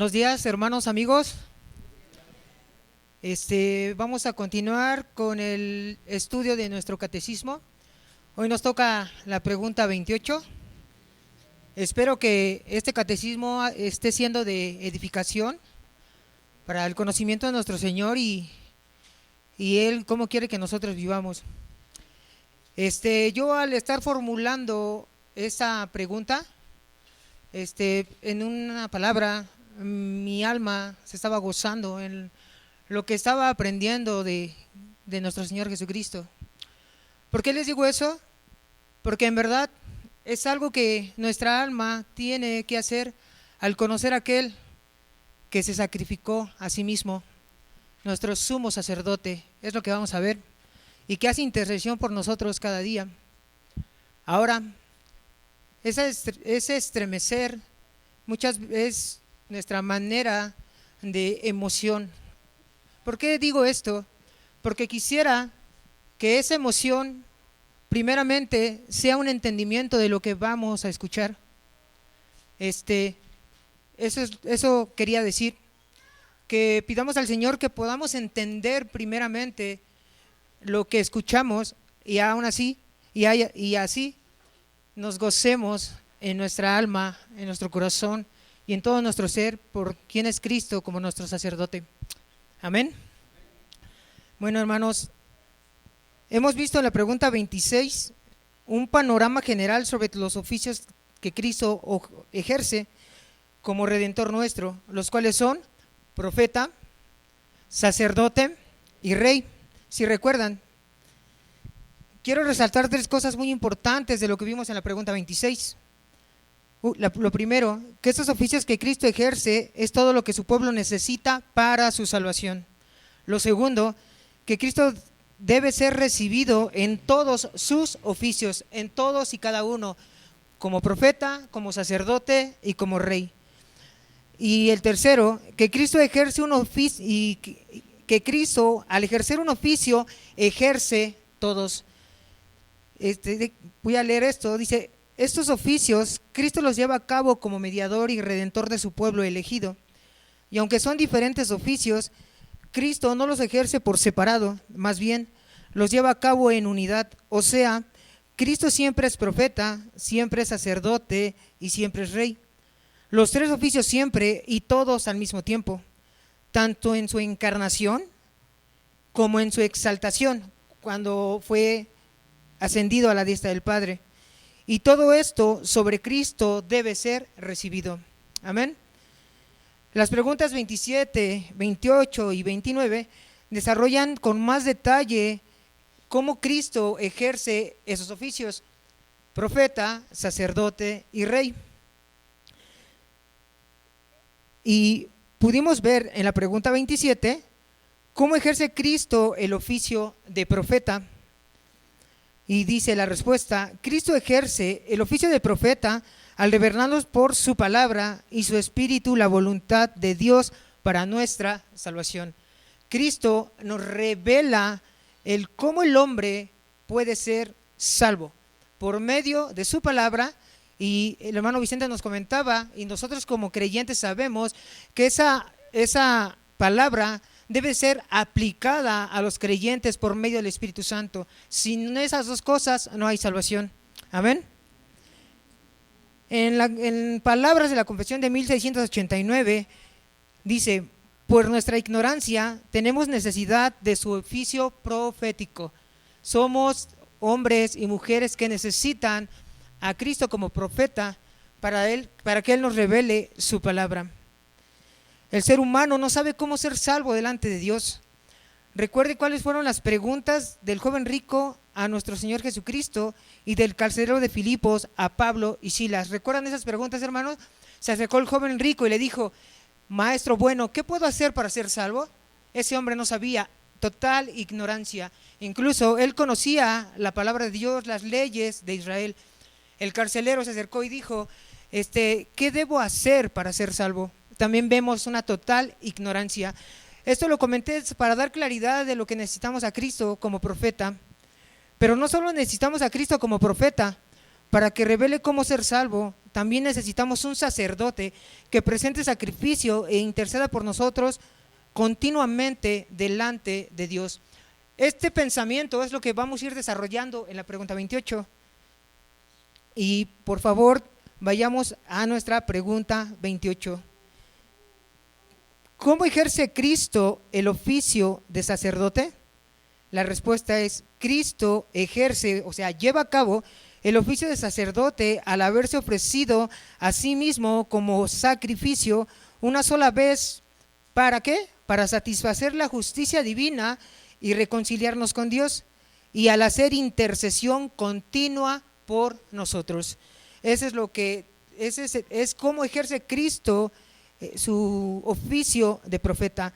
Buenos días, hermanos, amigos. Vamos a continuar con el estudio de nuestro catecismo. Hoy nos toca la pregunta 28. Espero que este catecismo esté siendo de edificación para el conocimiento de nuestro Señor y Él cómo quiere que nosotros vivamos. Yo al estar formulando esa pregunta, en una palabra, mi alma se estaba gozando en lo que estaba aprendiendo de nuestro Señor Jesucristo. ¿Por qué les digo eso? Porque en verdad es algo que nuestra alma tiene que hacer al conocer a aquel que se sacrificó a sí mismo, nuestro sumo sacerdote, es lo que vamos a ver, y que hace intercesión por nosotros cada día. Ahora, ese estremecer muchas veces nuestra manera de emoción. ¿Por qué digo esto? Porque quisiera que esa emoción primeramente sea un entendimiento de lo que vamos a escuchar. Eso quería decir, que pidamos al Señor que podamos entender primeramente lo que escuchamos y aún así, y así nos gocemos en nuestra alma, en nuestro corazón y en todo nuestro ser por quien es Cristo como nuestro sacerdote. Amén. Bueno, hermanos, hemos visto en la pregunta 26 un panorama general sobre los oficios que Cristo ejerce como Redentor nuestro, los cuales son profeta, sacerdote y rey. Si recuerdan, quiero resaltar tres cosas muy importantes de lo que vimos en la pregunta 26. Lo primero, que estos oficios que Cristo ejerce es todo lo que su pueblo necesita para su salvación. Lo segundo, que Cristo debe ser recibido en todos sus oficios, en todos y cada uno, como profeta, como sacerdote y como rey. Y el tercero, que Cristo ejerce un oficio y que Cristo al ejercer un oficio ejerce todos. Voy a leer esto, dice: estos oficios Cristo los lleva a cabo como mediador y redentor de su pueblo elegido. Y aunque son diferentes oficios, Cristo no los ejerce por separado, más bien los lleva a cabo en unidad. O sea, Cristo siempre es profeta, siempre es sacerdote y siempre es rey. Los tres oficios siempre y todos al mismo tiempo, tanto en su encarnación como en su exaltación, cuando fue ascendido a la diestra del Padre. Y todo esto sobre Cristo debe ser recibido. Amén. Las preguntas 27, 28 y 29 desarrollan con más detalle cómo Cristo ejerce esos oficios: profeta, sacerdote y rey. Y pudimos ver en la pregunta 27 cómo ejerce Cristo el oficio de profeta. Y dice la respuesta: Cristo ejerce el oficio de profeta al revelarnos por su palabra y su espíritu la voluntad de Dios para nuestra salvación. Cristo nos revela el cómo el hombre puede ser salvo por medio de su palabra. Y el hermano Vicente nos comentaba, y nosotros como creyentes sabemos que esa palabra debe ser aplicada a los creyentes por medio del Espíritu Santo. Sin esas dos cosas no hay salvación. Amén. En palabras de la Confesión de 1689 dice: por nuestra ignorancia tenemos necesidad de su oficio profético. Somos hombres y mujeres que necesitan a Cristo como profeta para que Él nos revele su palabra. El ser humano no sabe cómo ser salvo delante de Dios. Recuerde cuáles fueron las preguntas del joven rico a nuestro Señor Jesucristo y del carcelero de Filipos a Pablo y Silas. ¿Recuerdan esas preguntas, hermanos? Se acercó el joven rico y le dijo: maestro bueno, ¿qué puedo hacer para ser salvo? Ese hombre no sabía, total ignorancia. Incluso él conocía la palabra de Dios, las leyes de Israel. El carcelero se acercó y dijo: ¿qué debo hacer para ser salvo? También vemos una total ignorancia. Esto lo comenté para dar claridad de lo que necesitamos a Cristo como profeta. Pero no solo necesitamos a Cristo como profeta, Para que revele cómo ser salvo, también necesitamos un sacerdote que presente sacrificio e interceda por nosotros continuamente delante de Dios. Este pensamiento es lo que vamos a ir desarrollando en la pregunta 28. Y por favor, vayamos a nuestra pregunta 28. ¿Cómo ejerce Cristo el oficio de sacerdote? La respuesta es: Cristo ejerce, o sea, lleva a cabo el oficio de sacerdote al haberse ofrecido a sí mismo como sacrificio una sola vez. ¿Para qué? Para satisfacer la justicia divina y reconciliarnos con Dios, y al hacer intercesión continua por nosotros. Ese es cómo ejerce Cristo su oficio de profeta.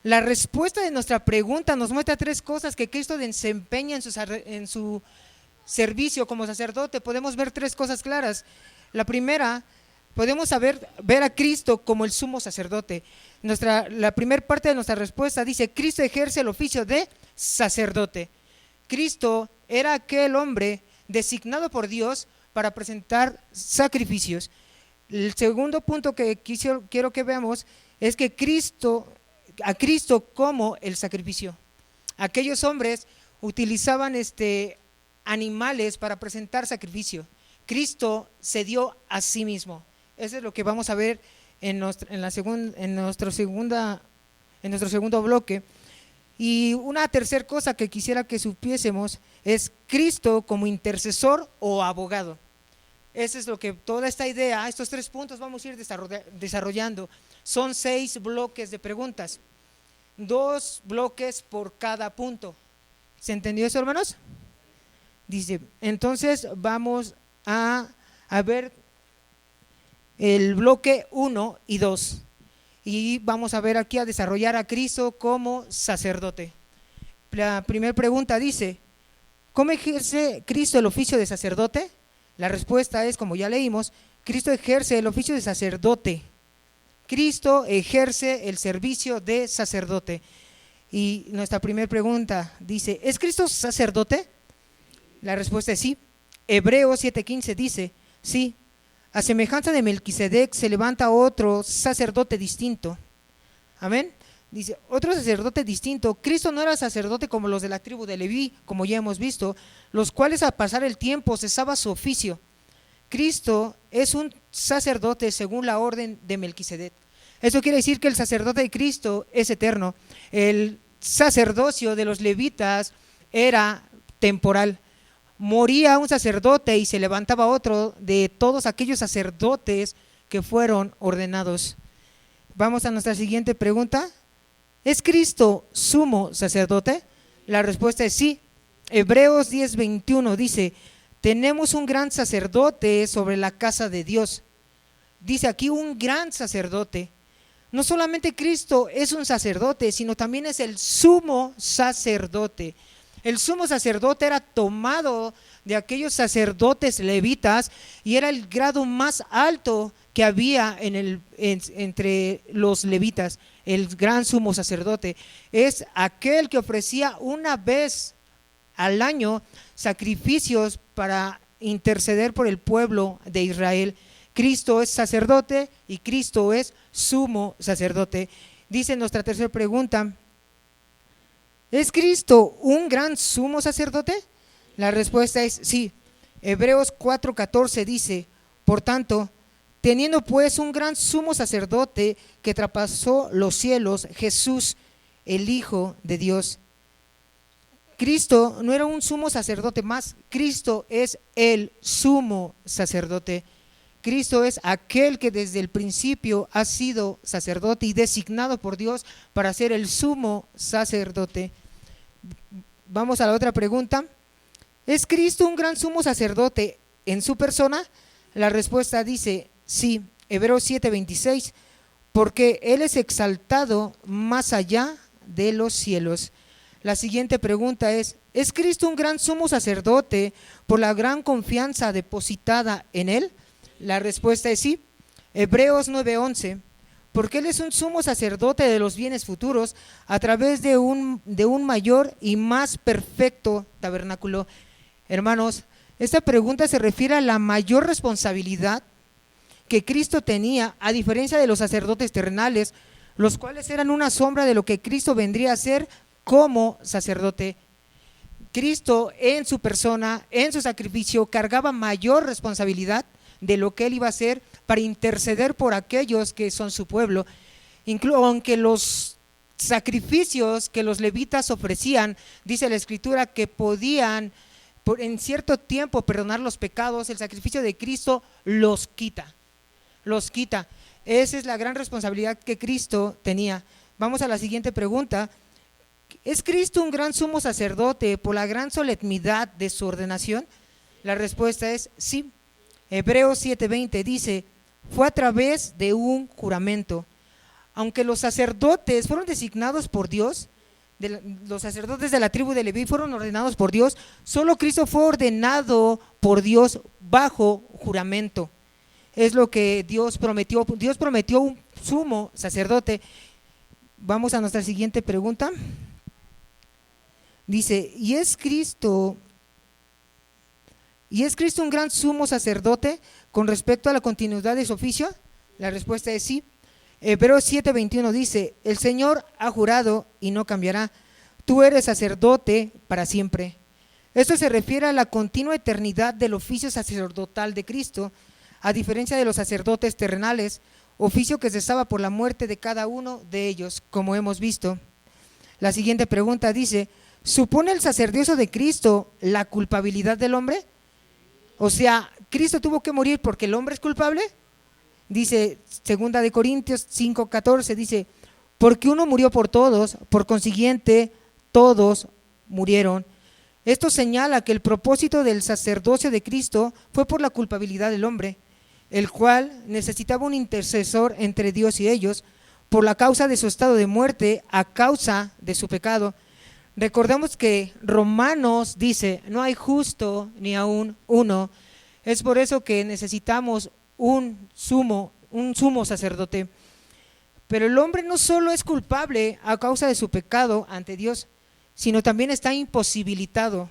La respuesta de nuestra pregunta nos muestra tres cosas que Cristo desempeña en su servicio como sacerdote. Podemos ver tres cosas claras. La primera, podemos ver a Cristo como el sumo sacerdote. La primera parte de nuestra respuesta dice: Cristo ejerce el oficio de sacerdote. Cristo era aquel hombre designado por Dios para presentar sacrificios. El segundo punto que quiero que veamos es que a Cristo como el sacrificio. Aquellos hombres utilizaban animales para presentar sacrificio. Cristo se dio a sí mismo. Eso es lo que vamos a ver en nuestro segundo bloque. Y una tercera cosa que quisiera que supiésemos es Cristo como intercesor o abogado. Eso es lo que toda esta idea, estos tres puntos vamos a ir desarrollando. Son 6 bloques de preguntas, 2 bloques por cada punto. ¿Se entendió eso, hermanos? Dice, entonces vamos a ver el bloque 1 y 2 y vamos a ver aquí a desarrollar a Cristo como sacerdote. La primera pregunta dice: ¿cómo ejerce Cristo el oficio de sacerdote? La respuesta es, como ya leímos, Cristo ejerce el oficio de sacerdote. Cristo ejerce el servicio de sacerdote. Y nuestra primera pregunta dice: ¿es Cristo sacerdote? La respuesta es sí. Hebreos 7:15 dice: sí, a semejanza de Melquisedec se levanta otro sacerdote distinto. Amén. Dice, otro sacerdote distinto. Cristo no era sacerdote como los de la tribu de Leví, como ya hemos visto, los cuales al pasar el tiempo cesaba su oficio. Cristo es un sacerdote según la orden de Melquisedec. Eso quiere decir que el sacerdote de Cristo es eterno. El sacerdocio de los levitas era temporal. Moría un sacerdote y se levantaba otro de todos aquellos sacerdotes que fueron ordenados. Vamos a nuestra siguiente pregunta. ¿Es Cristo sumo sacerdote? La respuesta es sí. Hebreos 10:21 dice: tenemos un gran sacerdote sobre la casa de Dios. Dice aquí un gran sacerdote. No solamente Cristo es un sacerdote, sino también es el sumo sacerdote. El sumo sacerdote era tomado de aquellos sacerdotes levitas y era el grado más alto que había entre los levitas. El gran sumo sacerdote es aquel que ofrecía una vez al año sacrificios para interceder por el pueblo de Israel. Cristo es sacerdote y Cristo es sumo sacerdote. Dice nuestra tercera pregunta: ¿es Cristo un gran sumo sacerdote? La respuesta es sí. Hebreos 4:14 dice: por tanto, teniendo pues un gran sumo sacerdote que traspasó los cielos, Jesús, el Hijo de Dios. Cristo no era un sumo sacerdote más, Cristo es el sumo sacerdote. Cristo es aquel que desde el principio ha sido sacerdote y designado por Dios para ser el sumo sacerdote. Vamos a la otra pregunta. ¿Es Cristo un gran sumo sacerdote en su persona? La respuesta dice sí. Hebreos 7:26, porque Él es exaltado más allá de los cielos. La siguiente pregunta es: ¿es Cristo un gran sumo sacerdote por la gran confianza depositada en Él? La respuesta es sí. Hebreos 9:11, porque Él es un sumo sacerdote de los bienes futuros a través de un mayor y más perfecto tabernáculo. Hermanos, Esta pregunta se refiere a la mayor responsabilidad que Cristo tenía, a diferencia de los sacerdotes terrenales, los cuales eran una sombra de lo que Cristo vendría a ser como sacerdote. Cristo en su persona, en su sacrificio, cargaba mayor responsabilidad de lo que él iba a hacer para interceder por aquellos que son su pueblo. Aunque los sacrificios que los levitas ofrecían, dice la Escritura, que podían en cierto tiempo perdonar los pecados, el sacrificio de Cristo los quita. Esa es la gran responsabilidad que Cristo tenía. Vamos a la siguiente pregunta. ¿Es Cristo un gran sumo sacerdote por la gran solemnidad de su ordenación? La respuesta es sí. Hebreos 7:20 dice: fue a través de un juramento. Aunque los sacerdotes fueron designados por Dios, los sacerdotes de la tribu de Leví fueron ordenados por Dios, solo Cristo fue ordenado por Dios bajo juramento. Es lo que Dios prometió. Dios prometió un sumo sacerdote. Vamos a nuestra siguiente pregunta. Dice: ¿y es Cristo un gran sumo sacerdote con respecto a la continuidad de su oficio? La respuesta es sí. Hebreos 7:21 dice: el Señor ha jurado y no cambiará, tú eres sacerdote para siempre. Esto se refiere a la continua eternidad del oficio sacerdotal de Cristo, a diferencia de los sacerdotes terrenales, oficio que cesaba por la muerte de cada uno de ellos, como hemos visto. La siguiente pregunta dice: ¿supone el sacerdocio de Cristo la culpabilidad del hombre? O sea, ¿Cristo tuvo que morir porque el hombre es culpable? Dice 2 Corintios 5:14, dice: porque uno murió por todos, por consiguiente todos murieron. Esto señala que el propósito del sacerdocio de Cristo fue por la culpabilidad del hombre, el cual necesitaba un intercesor entre Dios y ellos, por la causa de su estado de muerte, a causa de su pecado. Recordemos que Romanos dice: no hay justo ni aún uno. Es por eso que necesitamos un sumo sacerdote. Pero el hombre no solo es culpable a causa de su pecado ante Dios, sino también está imposibilitado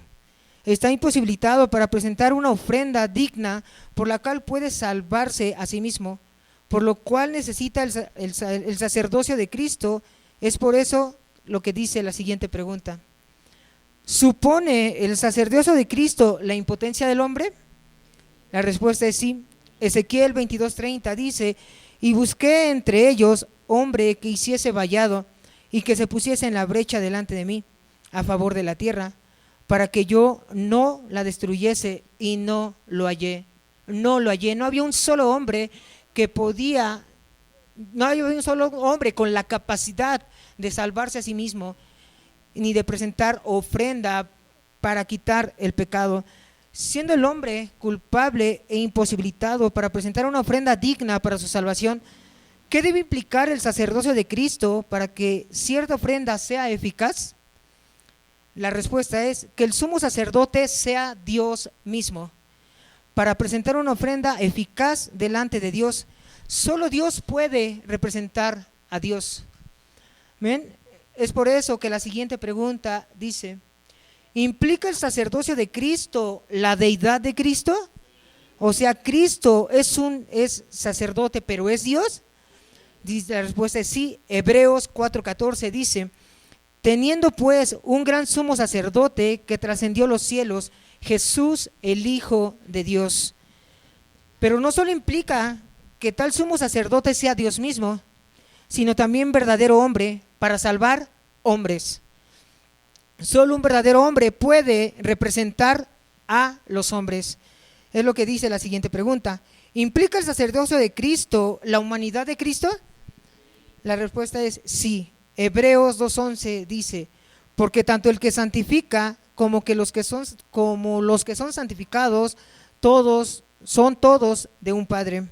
para presentar una ofrenda digna por la cual puede salvarse a sí mismo, por lo cual necesita el sacerdocio de Cristo. Es por eso lo que dice la siguiente pregunta: ¿supone el sacerdocio de Cristo la impotencia del hombre? La respuesta es sí. Ezequiel 22:30 dice: y busqué entre ellos hombre que hiciese vallado y que se pusiese en la brecha delante de mí a favor de la tierra, para que yo no la destruyese, y no lo hallé. No había un solo hombre con la capacidad de salvarse a sí mismo, ni de presentar ofrenda para quitar el pecado. Siendo el hombre culpable e imposibilitado para presentar una ofrenda digna para su salvación, ¿qué debe implicar el sacerdocio de Cristo para que cierta ofrenda sea eficaz? La respuesta es que el sumo sacerdote sea Dios mismo. Para presentar una ofrenda eficaz delante de Dios, solo Dios puede representar a Dios. ¿Ven? Es por eso que la siguiente pregunta dice: ¿implica el sacerdocio de Cristo la deidad de Cristo? O sea, ¿Cristo es sacerdote pero es Dios? La respuesta es sí. Hebreos 4:14 dice: teniendo pues un gran sumo sacerdote que trascendió los cielos, Jesús el Hijo de Dios. Pero no solo implica que tal sumo sacerdote sea Dios mismo, sino también verdadero hombre para salvar hombres. Solo un verdadero hombre puede representar a los hombres. Es lo que dice la siguiente pregunta: ¿implica el sacerdocio de Cristo la humanidad de Cristo? La respuesta es sí. Hebreos 2:11 dice: porque tanto el que santifica como los que son santificados, son todos de un Padre.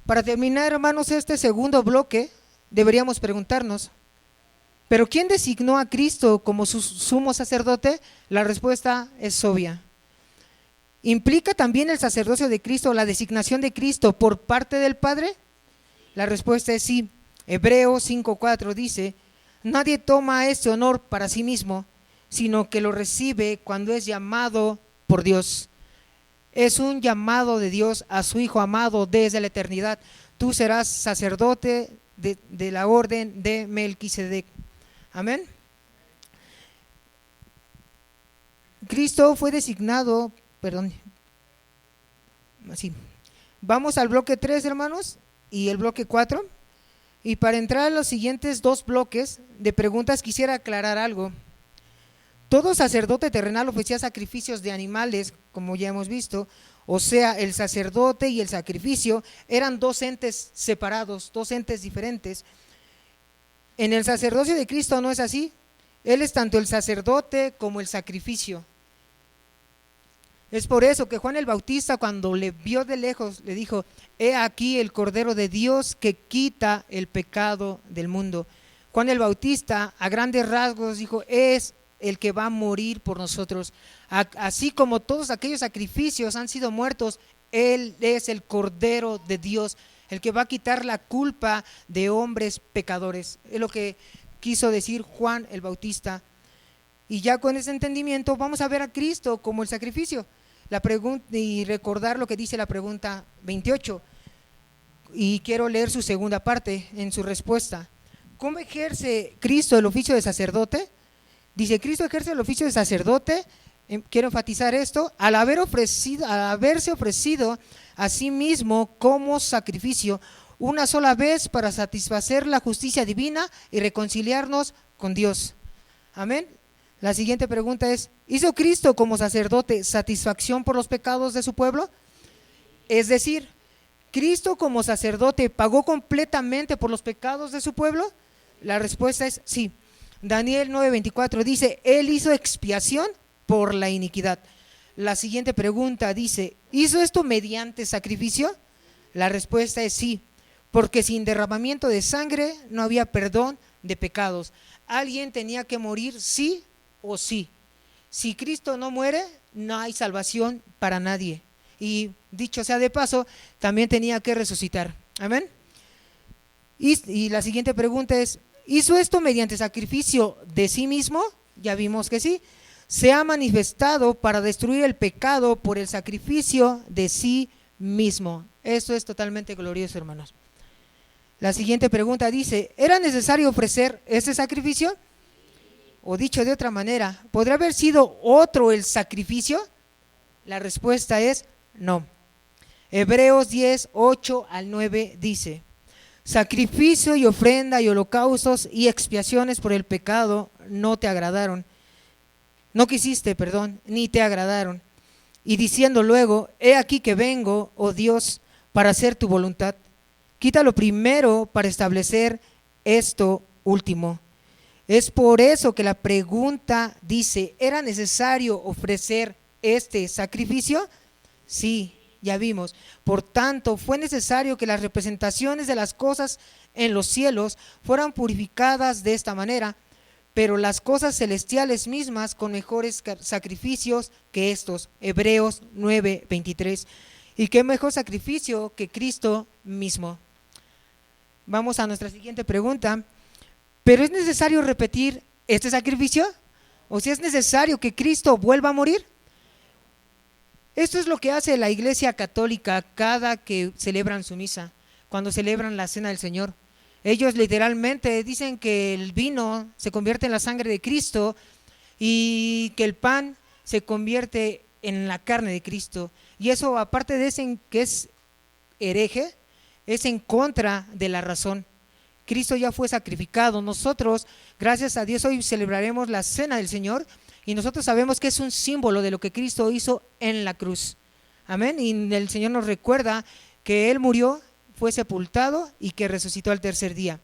Para terminar, hermanos, este segundo bloque, deberíamos preguntarnos: ¿pero quién designó a Cristo como su sumo sacerdote? La respuesta es obvia. ¿Implica también el sacerdocio de Cristo la designación de Cristo por parte del Padre? La respuesta es sí. Hebreos 5:4 dice: nadie toma este honor para sí mismo, sino que lo recibe cuando es llamado por Dios. Es un llamado de Dios a su Hijo amado desde la eternidad. Tú serás sacerdote de la orden de Melquisedec. Amén. Cristo fue designado, perdón, así. Vamos al bloque 3, hermanos, y el bloque 4. Y para entrar a los siguientes dos bloques de preguntas quisiera aclarar algo. Todo sacerdote terrenal ofrecía sacrificios de animales, como ya hemos visto, o sea, el sacerdote y el sacrificio eran dos entes separados, dos entes diferentes. En el sacerdocio de Cristo no es así. Él es tanto el sacerdote como el sacrificio. Es por eso que Juan el Bautista, cuando le vio de lejos, le dijo: he aquí el Cordero de Dios que quita el pecado del mundo. Juan el Bautista, a grandes rasgos, dijo: es el que va a morir por nosotros. Así como todos aquellos sacrificios han sido muertos, Él es el Cordero de Dios, el que va a quitar la culpa de hombres pecadores. Es lo que quiso decir Juan el Bautista. Y ya con ese entendimiento vamos a ver a Cristo como el sacrificio. La pregunta, y recordar lo que dice la pregunta 28. Y quiero leer su segunda parte en su respuesta. ¿Cómo ejerce Cristo el oficio de sacerdote? Dice: Cristo ejerce el oficio de sacerdote, quiero enfatizar esto, al haberse ofrecido a sí mismo como sacrificio una sola vez para satisfacer la justicia divina y reconciliarnos con Dios. Amén. La siguiente pregunta es: ¿hizo Cristo como sacerdote satisfacción por los pecados de su pueblo? Es decir, ¿Cristo como sacerdote pagó completamente por los pecados de su pueblo? La respuesta es sí. Daniel 9:24 dice: Él hizo expiación por la iniquidad. La siguiente pregunta dice: ¿hizo esto mediante sacrificio? La respuesta es sí, porque sin derramamiento de sangre no había perdón de pecados. Alguien tenía que morir sí o sí. Si Cristo no muere, no hay salvación para nadie. Y dicho sea de paso, también tenía que resucitar. Amén. Y la siguiente pregunta es: ¿hizo esto mediante sacrificio de sí mismo? Ya vimos que sí. Se ha manifestado para destruir el pecado por el sacrificio de sí mismo. Esto es totalmente glorioso, hermanos. La siguiente pregunta dice: ¿era necesario ofrecer este sacrificio? O dicho de otra manera, ¿podría haber sido otro el sacrificio? La respuesta es no. Hebreos 10:8-9 dice: sacrificio y ofrenda y holocaustos y expiaciones por el pecado no quisiste, ni te agradaron. Y diciendo luego: he aquí que vengo, oh Dios, para hacer tu voluntad. Quita lo primero para establecer esto último. Es por eso que la pregunta dice: ¿era necesario ofrecer este sacrificio? Sí, ya vimos. Por tanto, fue necesario que las representaciones de las cosas en los cielos fueran purificadas de esta manera, pero las cosas celestiales mismas con mejores sacrificios que estos. Hebreos 9:23. ¿Y qué mejor sacrificio que Cristo mismo? Vamos a nuestra siguiente pregunta. ¿Pero es necesario repetir este sacrificio? ¿O si es necesario que Cristo vuelva a morir? Esto es lo que hace la Iglesia Católica cada que celebran su misa, cuando celebran la Cena del Señor. Ellos literalmente dicen que el vino se convierte en la sangre de Cristo y que el pan se convierte en la carne de Cristo. Y eso, aparte de ese que es hereje, es en contra de la razón. Cristo ya fue sacrificado. Nosotros, gracias a Dios, hoy celebraremos la Cena del Señor y nosotros sabemos que es un símbolo de lo que Cristo hizo en la cruz. Amén. Y el Señor nos recuerda que Él murió, fue sepultado y que resucitó al tercer día.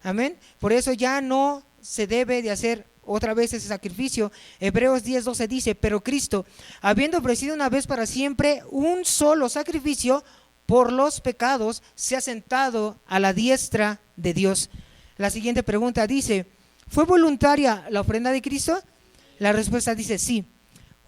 Amén. Por eso ya no se debe de hacer otra vez ese sacrificio. Hebreos 10:12 dice: pero Cristo, habiendo ofrecido una vez para siempre un solo sacrificio por los pecados, se ha sentado a la diestra de Dios. La siguiente pregunta dice: ¿fue voluntaria la ofrenda de Cristo? La respuesta dice sí.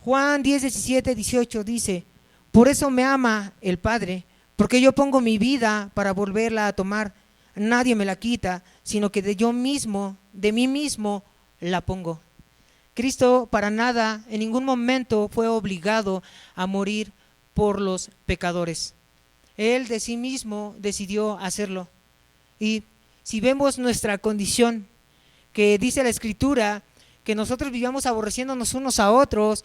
Juan 10:17-18 dice: por eso me ama el Padre, porque yo pongo mi vida para volverla a tomar. Nadie me la quita, sino que de mí mismo la pongo. Cristo para nada, en ningún momento fue obligado a morir por los pecadores. Él de sí mismo decidió hacerlo. Y si vemos nuestra condición, que dice la Escritura, que nosotros vivíamos aborreciéndonos unos a otros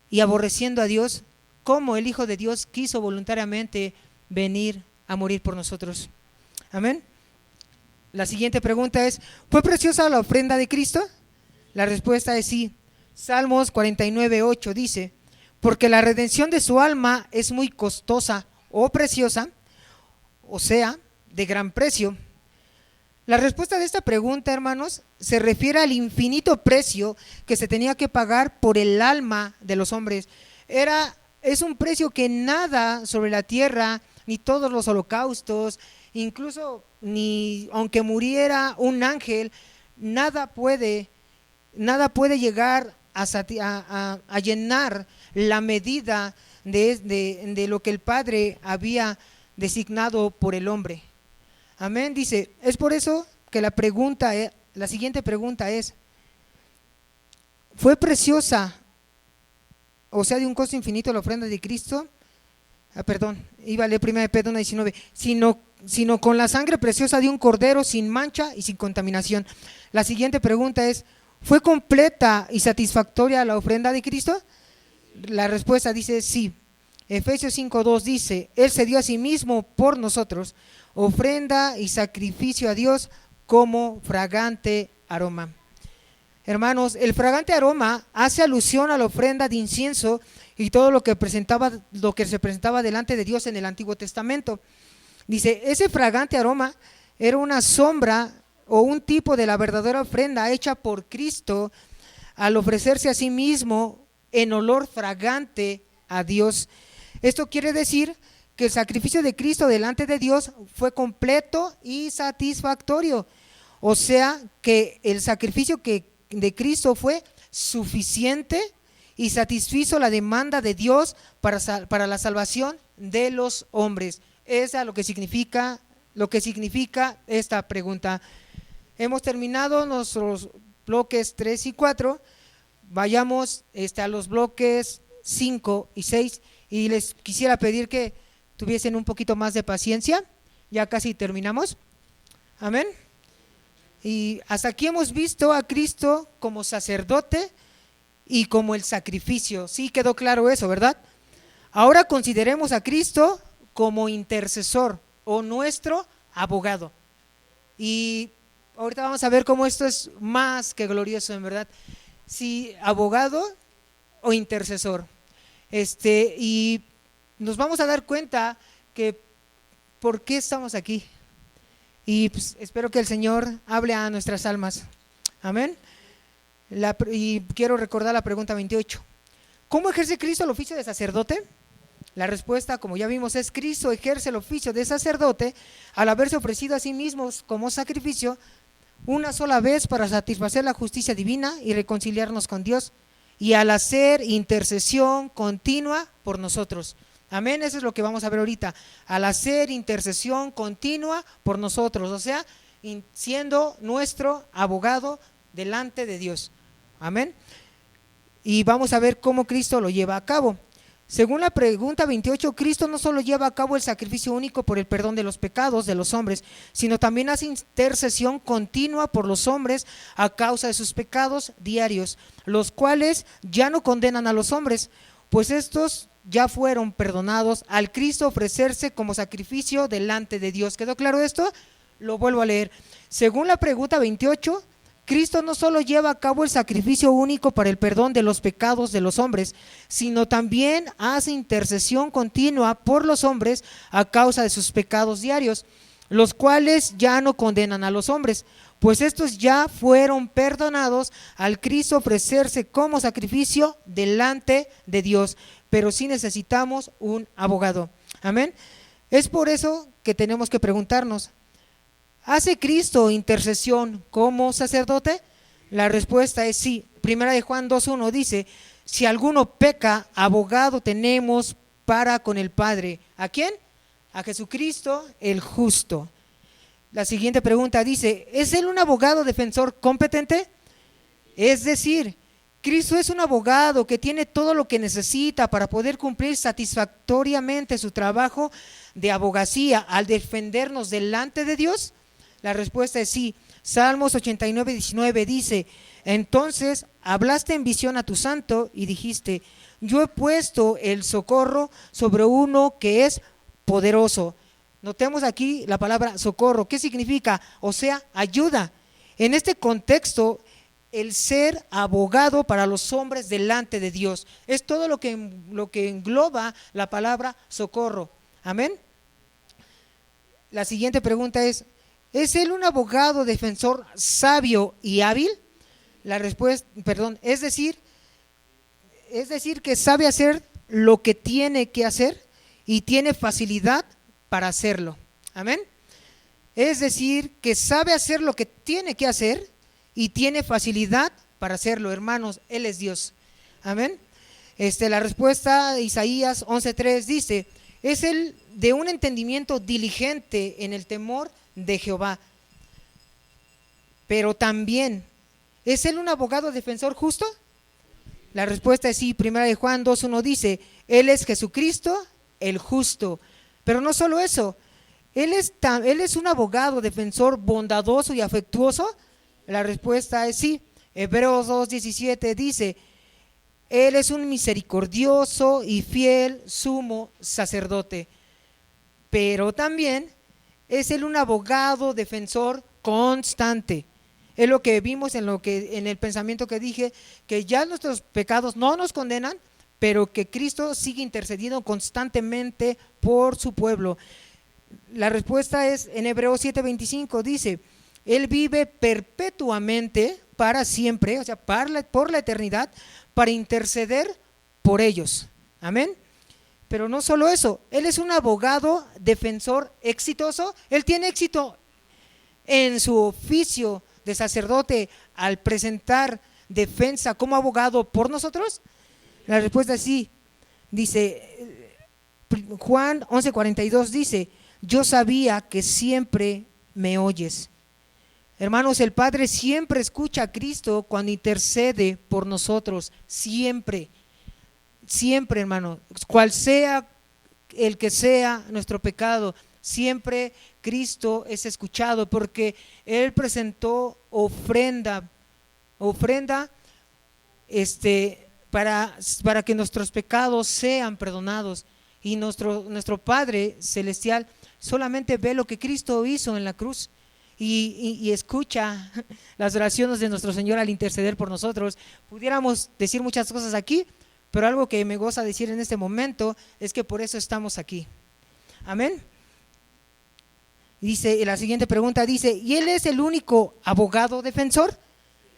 y aborreciendo a Dios, cómo el Hijo de Dios quiso voluntariamente venir a morir por nosotros. Amén. La siguiente pregunta es: ¿fue preciosa la ofrenda de Cristo? La respuesta es sí. Salmos 49:8 dice: porque la redención de su alma es muy costosa o preciosa, o sea, de gran precio. La respuesta de esta pregunta, hermanos, se refiere al infinito precio que se tenía que pagar por el alma de los hombres. Es un precio que nada sobre la tierra, ni todos los holocaustos, incluso ni aunque muriera un ángel, nada puede llegar a llenar la medida de lo que el Padre había designado por el hombre. Amén. Dice, es por eso que la siguiente pregunta es: ¿fue preciosa, o sea, de un costo infinito, la ofrenda de Cristo? Iba a leer 1 Pedro 1:19, sino con la sangre preciosa de un cordero sin mancha y sin contaminación. La siguiente pregunta es: ¿fue completa y satisfactoria la ofrenda de Cristo? La respuesta dice sí. Efesios 5:2 dice: Él se dio a sí mismo por nosotros, ofrenda y sacrificio a Dios como fragante aroma. Hermanos, el fragante aroma hace alusión a la ofrenda de incienso y todo lo que se presentaba delante de Dios en el Antiguo Testamento. Dice, ese fragante aroma era una sombra o un tipo de la verdadera ofrenda hecha por Cristo al ofrecerse a sí mismo en olor fragante a Dios. Esto quiere decir que el sacrificio de Cristo delante de Dios fue completo y satisfactorio. O sea, que el sacrificio de Cristo fue suficiente y satisfizo la demanda de Dios para la salvación de los hombres. Esa es lo que significa esta pregunta. Hemos terminado nuestros bloques 3 y 4. Vayamos a los bloques 5 y 6 y les quisiera pedir que tuviesen un poquito más de paciencia. Ya casi terminamos. Amén. Y hasta aquí hemos visto a Cristo como sacerdote y como el sacrificio. Sí quedó claro eso, ¿verdad? Ahora consideremos a Cristo como intercesor o nuestro abogado. Y ahorita vamos a ver cómo esto es más que glorioso, en verdad. Sí, abogado o intercesor. Y nos vamos a dar cuenta que por qué estamos aquí. Y pues, espero que el Señor hable a nuestras almas. Amén. Y quiero recordar la pregunta 28. ¿Cómo ejerce Cristo el oficio de sacerdote? La respuesta, como ya vimos, es: Cristo ejerce el oficio de sacerdote al haberse ofrecido a sí mismo como sacrificio una sola vez para satisfacer la justicia divina y reconciliarnos con Dios, y al hacer intercesión continua por nosotros. Amén, eso es lo que vamos a ver ahorita, al hacer intercesión continua por nosotros, o sea, siendo nuestro abogado delante de Dios. Amén. Y vamos a ver cómo Cristo lo lleva a cabo. Según la pregunta 28, Cristo no solo lleva a cabo el sacrificio único por el perdón de los pecados de los hombres, sino también hace intercesión continua por los hombres a causa de sus pecados diarios, los cuales ya no condenan a los hombres, pues estos ya fueron perdonados al Cristo ofrecerse como sacrificio delante de Dios. ¿Quedó claro esto? Lo vuelvo a leer. Según la pregunta 28, Cristo no solo lleva a cabo el sacrificio único para el perdón de los pecados de los hombres, sino también hace intercesión continua por los hombres a causa de sus pecados diarios, los cuales ya no condenan a los hombres, pues estos ya fueron perdonados al Cristo ofrecerse como sacrificio delante de Dios. Pero sí necesitamos un abogado. Amén. Es por eso que tenemos que preguntarnos: ¿hace Cristo intercesión como sacerdote? La respuesta es sí. Primera de Juan 2:1 dice: si alguno peca, abogado tenemos para con el Padre. ¿A quién? A Jesucristo el justo. La siguiente pregunta dice: ¿es él un abogado defensor competente? Es decir, Cristo es un abogado que tiene todo lo que necesita para poder cumplir satisfactoriamente su trabajo de abogacía al defendernos delante de Dios. La respuesta es sí. Salmos 89:19 dice: entonces hablaste en visión a tu santo y dijiste: yo he puesto el socorro sobre uno que es poderoso. Notemos aquí la palabra socorro. ¿Qué significa? O sea, ayuda. En este contexto, el ser abogado para los hombres delante de Dios es todo lo que engloba la palabra socorro. Amén. La siguiente pregunta ¿es él un abogado defensor sabio y hábil? La respuesta, es decir que sabe hacer lo que tiene que hacer y tiene facilidad para hacerlo. Amén. Es decir, que sabe hacer lo que tiene que hacer y tiene facilidad para hacerlo, hermanos. Él es Dios. Amén. La respuesta de Isaías 11:3 dice: es él de un entendimiento diligente en el temor de Jehová. Pero también, ¿es él un abogado defensor justo? La respuesta es sí. Primera de Juan 2:1 dice: él es Jesucristo el justo. Pero no solo eso, él es un abogado defensor bondadoso y afectuoso. La respuesta es sí. Hebreos 2:17 dice: él es un misericordioso y fiel sumo sacerdote. Pero también es él un abogado defensor constante. Es lo que vimos en el pensamiento que dije, que ya nuestros pecados no nos condenan, pero que Cristo sigue intercediendo constantemente por su pueblo. La respuesta es en Hebreos 7:25, dice: él vive perpetuamente para siempre, o sea, por la eternidad, para interceder por ellos. Amén. Pero no solo eso, él es un abogado defensor exitoso. Él tiene éxito en su oficio de sacerdote al presentar defensa como abogado por nosotros. La respuesta es sí. Dice Juan 11:42 dice: yo sabía que siempre me oyes. Hermanos, el Padre siempre escucha a Cristo cuando intercede por nosotros, siempre, siempre, hermano, cual sea el que sea nuestro pecado, siempre Cristo es escuchado, porque Él presentó ofrenda para que nuestros pecados sean perdonados. Y nuestro Padre Celestial solamente ve lo que Cristo hizo en la cruz y escucha las oraciones de nuestro Señor al interceder por nosotros. Pudiéramos decir muchas cosas aquí, pero algo que me goza decir en este momento es que por eso estamos aquí. Amén. Dice, la siguiente pregunta dice: ¿y él es el único abogado defensor?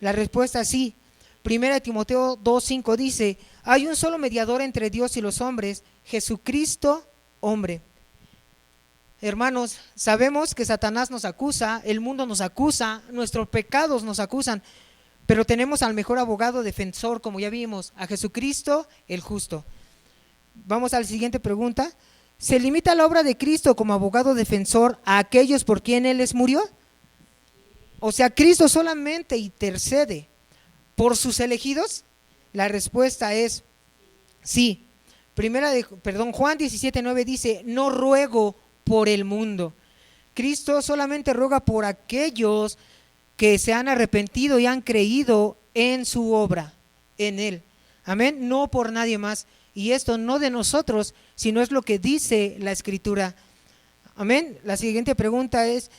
La respuesta es sí. Primera de Timoteo 2:5 dice: hay un solo mediador entre Dios y los hombres, Jesucristo hombre. Hermanos, sabemos que Satanás nos acusa, el mundo nos acusa, nuestros pecados nos acusan, pero tenemos al mejor abogado defensor, como ya vimos, a Jesucristo el justo. Vamos a la siguiente pregunta. ¿Se limita la obra de Cristo como abogado defensor a aquellos por quien Él les murió? O sea, ¿Cristo solamente intercede por sus elegidos? La respuesta es sí. Juan 17:9 dice: no ruego por el mundo. Cristo solamente ruega por aquellos que se han arrepentido y han creído en su obra, en Él. Amén. No por nadie más. Y esto no de nosotros, sino es lo que dice la Escritura. Amén. La siguiente pregunta es,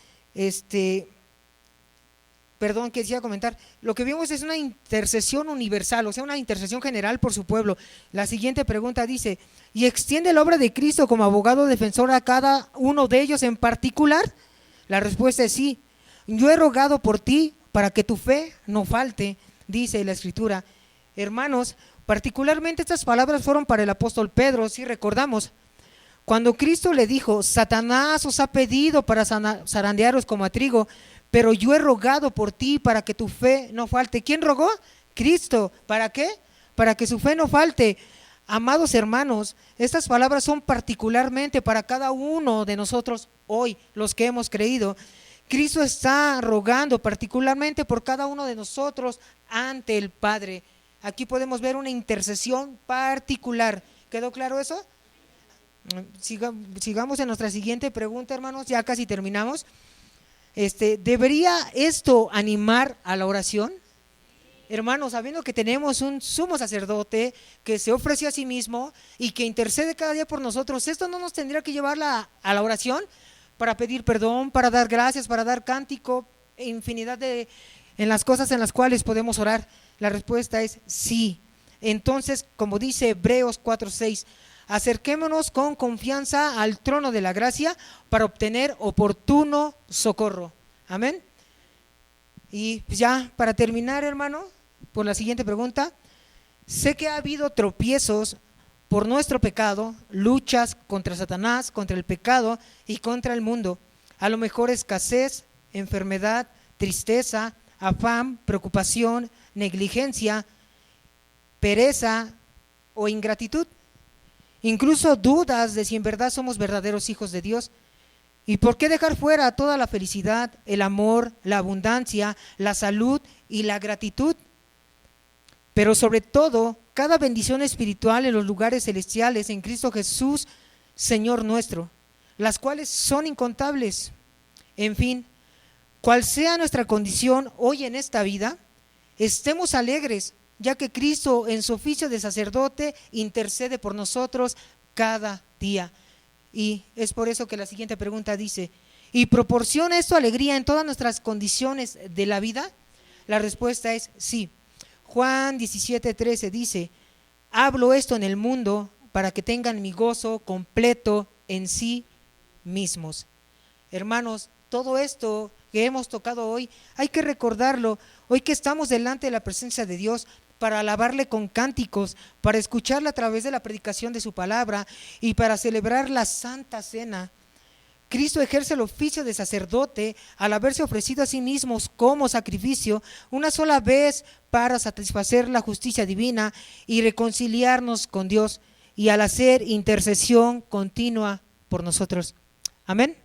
quisiera comentar, lo que vimos es una intercesión universal, o sea, una intercesión general por su pueblo. La siguiente pregunta dice: ¿y extiende la obra de Cristo como abogado defensor a cada uno de ellos en particular? La respuesta es sí. Yo he rogado por ti para que tu fe no falte, dice la Escritura. Hermanos, particularmente estas palabras fueron para el apóstol Pedro, si recordamos, cuando Cristo le dijo: Satanás os ha pedido para zarandearos como a trigo, pero yo he rogado por ti para que tu fe no falte. ¿Quién rogó? Cristo. ¿Para qué? Para que su fe no falte. Amados hermanos, estas palabras son particularmente para cada uno de nosotros hoy, los que hemos creído. Cristo está rogando particularmente por cada uno de nosotros ante el Padre. Aquí podemos ver una intercesión particular. ¿Quedó claro eso? Sigamos en nuestra siguiente pregunta, hermanos, ya casi terminamos. ¿Debería esto animar a la oración? Hermanos, sabiendo que tenemos un sumo sacerdote que se ofreció a sí mismo y que intercede cada día por nosotros, ¿esto no nos tendría que llevar a la oración para pedir perdón, para dar gracias, para dar cántico, infinidad en las cosas en las cuales podemos orar? La respuesta es sí. Entonces, como dice Hebreos 4:6, acerquémonos con confianza al trono de la gracia para obtener oportuno socorro. Amén. Y ya para terminar, hermano, por la siguiente pregunta: sé que ha habido tropiezos por nuestro pecado, luchas contra Satanás, contra el pecado y contra el mundo. A lo mejor escasez, enfermedad, tristeza, afán, preocupación, negligencia, pereza o ingratitud. Incluso dudas de si en verdad somos verdaderos hijos de Dios. ¿Y por qué dejar fuera toda la felicidad, el amor, la abundancia, la salud y la gratitud? Pero sobre todo, cada bendición espiritual en los lugares celestiales en Cristo Jesús, Señor nuestro, las cuales son incontables. En fin, cual sea nuestra condición hoy en esta vida, estemos alegres, ya que Cristo en su oficio de sacerdote intercede por nosotros cada día. Y es por eso que la siguiente pregunta dice: ¿y proporciona esto alegría en todas nuestras condiciones de la vida? La respuesta es sí. Juan 17:13 dice: hablo esto en el mundo para que tengan mi gozo completo en sí mismos. Hermanos, todo esto que hemos tocado hoy, hay que recordarlo, hoy que estamos delante de la presencia de Dios, para alabarle con cánticos, para escucharle a través de la predicación de su palabra y para celebrar la Santa Cena. Cristo ejerce el oficio de sacerdote al haberse ofrecido a sí mismo como sacrificio una sola vez para satisfacer la justicia divina y reconciliarnos con Dios, y al hacer intercesión continua por nosotros. Amén.